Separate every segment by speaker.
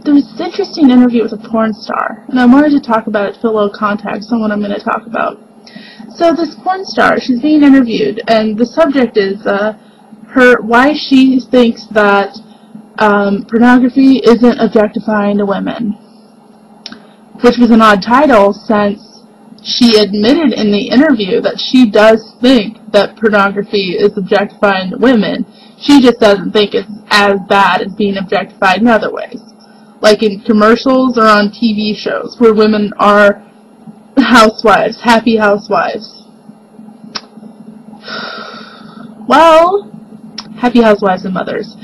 Speaker 1: there was this interesting interview with a porn star, and I wanted to talk about it to put a little context on what I'm going to talk about. So this porn star, she's being interviewed, and the subject is why she thinks that pornography isn't objectifying to women, which was an odd title since she admitted in the interview that she does think that pornography is objectifying to women. She just doesn't think it's as bad as being objectified in other ways, like in commercials or on TV shows where women are housewives, happy housewives. Well, happy housewives and mothers.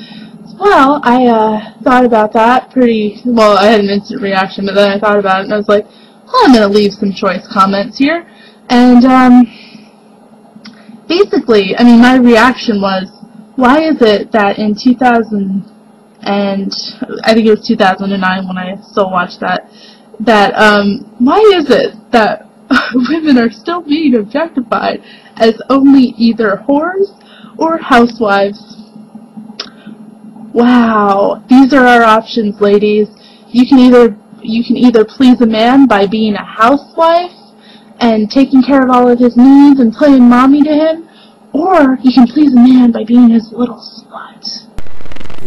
Speaker 1: Well, I thought about that I had an instant reaction, but then I thought about it and I was like, well, I'm going to leave some choice comments here. And basically, I mean, my reaction was, why is it that in 2000 and I think it was 2009 when I still watched that, why is it that women are still being objectified as only either whores or housewives? Wow, these are our options, ladies. You can either please a man by being a housewife and taking care of all of his needs and playing mommy to him, or you can please a man by being his little slut.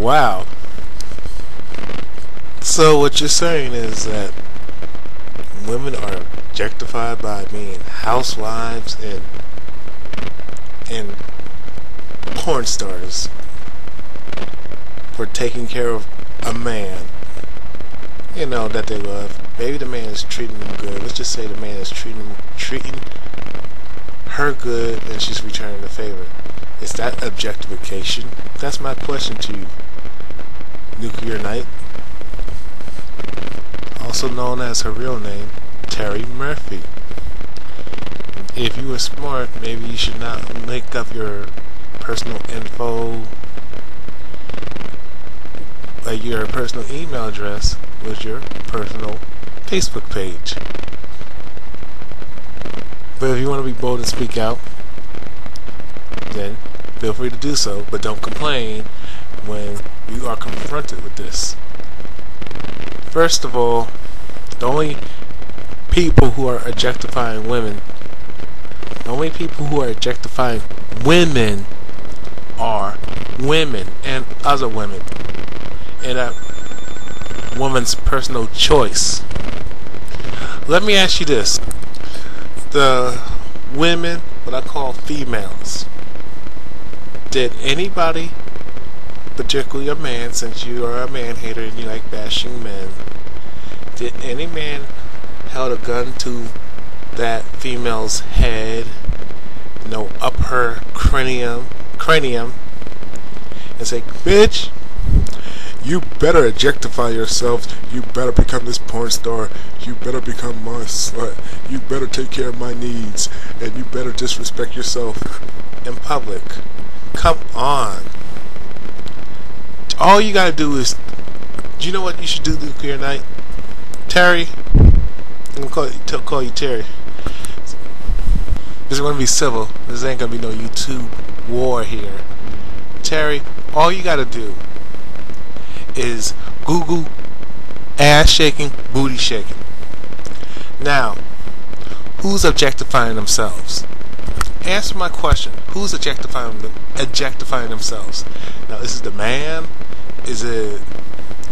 Speaker 2: Wow. So what you're saying is that women are objectified by being housewives and porn stars for taking care of a man, you know, that they love. Maybe the man is treating them good. Let's just say the man is treating her good and she's returning the favor. Is that objectification? That's my question to you, Nuclear Knight. Also known as her real name, Terry Murphy. If you were smart, maybe you should not link up your personal info, like your personal email address, with your personal Facebook page. But if you want to be bold and speak out, then feel free to do so, but don't complain when you are confronted with this. First of all, the only people who are objectifying women, are women and other women, and that woman's personal choice. Let me ask you this: the women, what I call females, did anybody, particularly a man, since you are a man hater and you like bashing men, did any man held a gun to that female's head, you know, up her cranium, and say, bitch, you better objectify yourself, you better become this porn star, you better become my slut, you better take care of my needs, and you better disrespect yourself in public? Come on. All you gotta do is, do you know what you should do, Nuclear Knight? Terry, I'm gonna call you Terry. This is gonna be civil. This ain't gonna be no YouTube war here. Terry, all you gotta do is Google ass shaking, booty shaking. Now, who's objectifying themselves? Answer my question. Who's objectifying themselves? Now, is it the man? Is it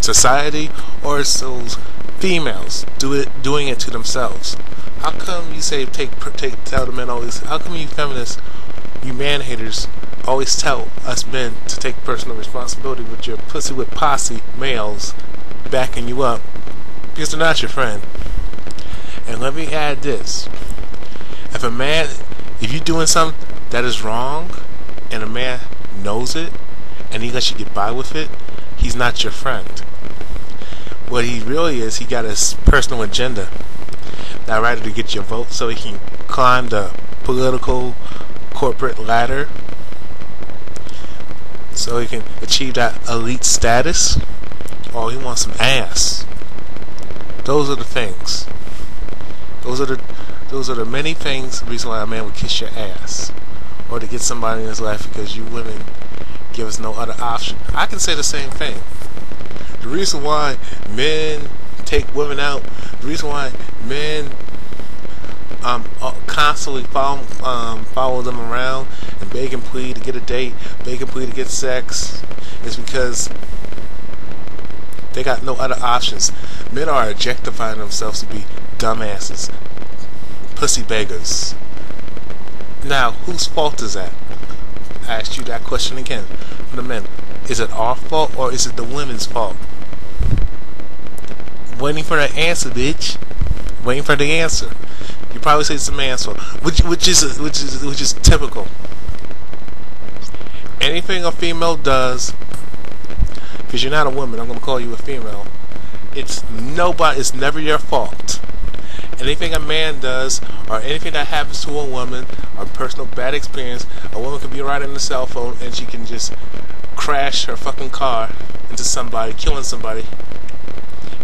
Speaker 2: society? Or is those females doing it to themselves? How come you say tell the men always? How come you feminists, you man haters, always tell us men to take personal responsibility with your pussy with posse males backing you up? Because they're not your friend. And let me add this: if you're doing something that is wrong and a man knows it and he lets you get by with it, he's not your friend. What he really is, he got his personal agenda. Now, rather to get your vote so he can climb the political corporate ladder, so he can achieve that elite status, or he wants some ass. Those are the things. Those are the many things, the reason why a man would kiss your ass, or to get somebody in his life, because you women give us no other option. I can say the same thing. The reason why men take women out, the reason why men constantly follow them around and beg and plead to get a date, beg and plead to get sex, is because they got no other options. Men are objectifying themselves to be dumbasses, pussy beggars. Now, whose fault is that? I asked you that question again for the men. Is it our fault or is it the women's fault? Waiting for the answer, bitch. Waiting for the answer. You probably say it's the man's fault, which is typical. Anything a female does, because you're not a woman, I'm gonna call you a female. It's never your fault. Anything a man does, or anything that happens to a woman, or personal bad experience, a woman could be riding a cell phone and she can just crash her fucking car into somebody, killing somebody,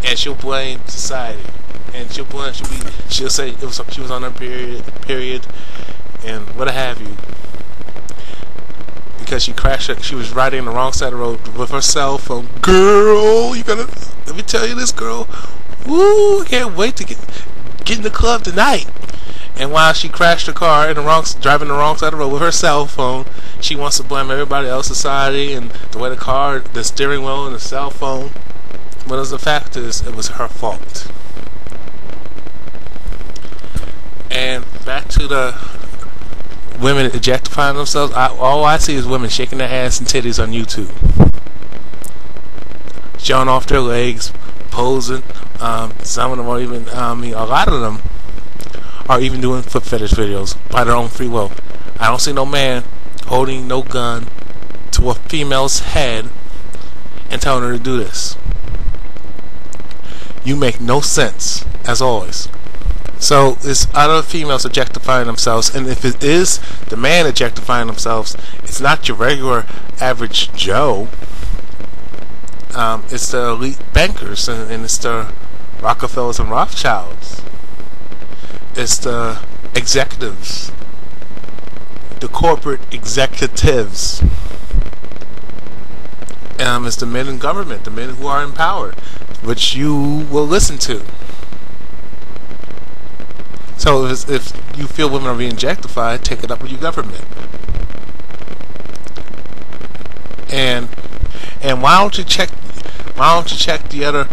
Speaker 2: and she'll blame society. And she'll say she was on her period, and what have you, because she crashed. She was riding the wrong side of the road with her cell phone. Girl, let me tell you this, girl. Woo! I can't wait to get in the club tonight. And while she crashed her car driving the wrong side of the road with her cell phone, she wants to blame everybody else, society, and the way the steering wheel, and the cell phone. But the fact is, it was her fault. And back to the women objectifying themselves. All I see is women shaking their ass and titties on YouTube, showing off their legs, posing. Some of them are even, a lot of them are even doing foot fetish videos by their own free will. I don't see no man holding no gun to a female's head and telling her to do this. You make no sense, as always. So it's other females objectifying themselves, and if it is the man objectifying themselves, it's not your regular average Joe. It's the elite bankers, and it's the Rockefellers and Rothschilds. It's the executives, the corporate executives. It's the men in government, the men who are in power, which you will listen to. So if you feel women are being objectified, take it up with your government. And why don't you check the other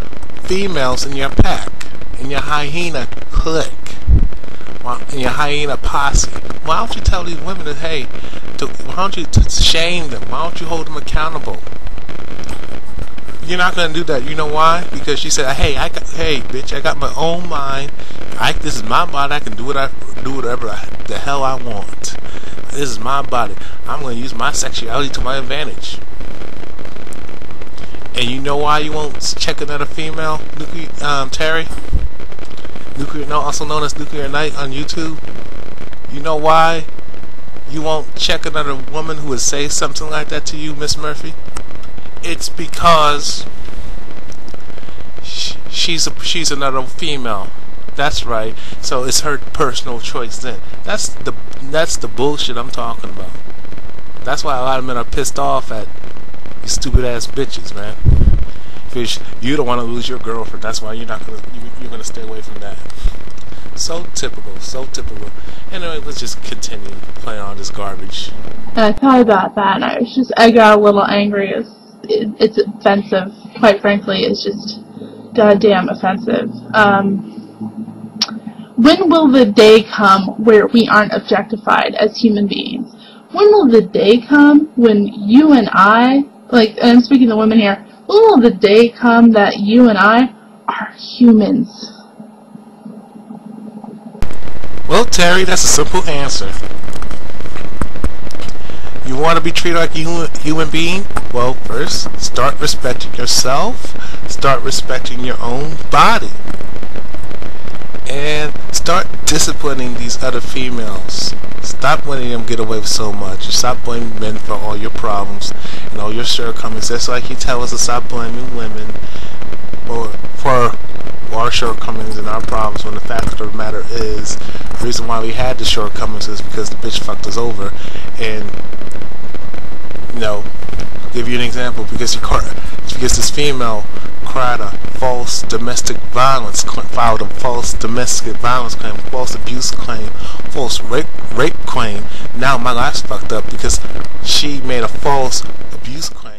Speaker 2: females in your pack, in your hyena clique, in your hyena posse? Why don't you tell these women that, hey, why don't you shame them? Why don't you hold them accountable? You're not gonna do that. You know why? Because she said, hey, bitch, I got my own mind. This is my body. I can do whatever the hell I want. This is my body. I'm gonna use my sexuality to my advantage. And you know why you won't check another female, Terry? Also known as Nuclear Night on YouTube. You know why you won't check another woman who would say something like that to you, Miss Murphy? It's because she's another female. That's right. So it's her personal choice then. That's the bullshit I'm talking about. That's why a lot of men are pissed off at you stupid ass bitches, man. Because you don't want to lose your girlfriend. That's why you're gonna stay away from that. So typical, so typical. Anyway, let's just continue playing on this garbage.
Speaker 1: And I thought about that, and I got a little angry. It's offensive. Quite frankly, it's just goddamn offensive. When will the day come where we aren't objectified as human beings? When will the day come when you and I, and I'm speaking to women here, when will the day come that you and I are humans?
Speaker 2: Well, Terry, that's a simple answer. You want to be treated like a human being? Well, first, start respecting yourself. Start respecting your own body. And start disciplining these other females. Stop letting them get away with so much. Stop blaming men for all your problems and all your shortcomings. That's like you tell us to stop blaming women for our shortcomings and our problems, when the fact of the matter is, the reason why we had the shortcomings is because the bitch fucked us over. And give you an example, because because this female cried a false domestic violence filed a false domestic violence claim, false abuse claim, false rape claim. Now my life's fucked up because she made a false abuse claim.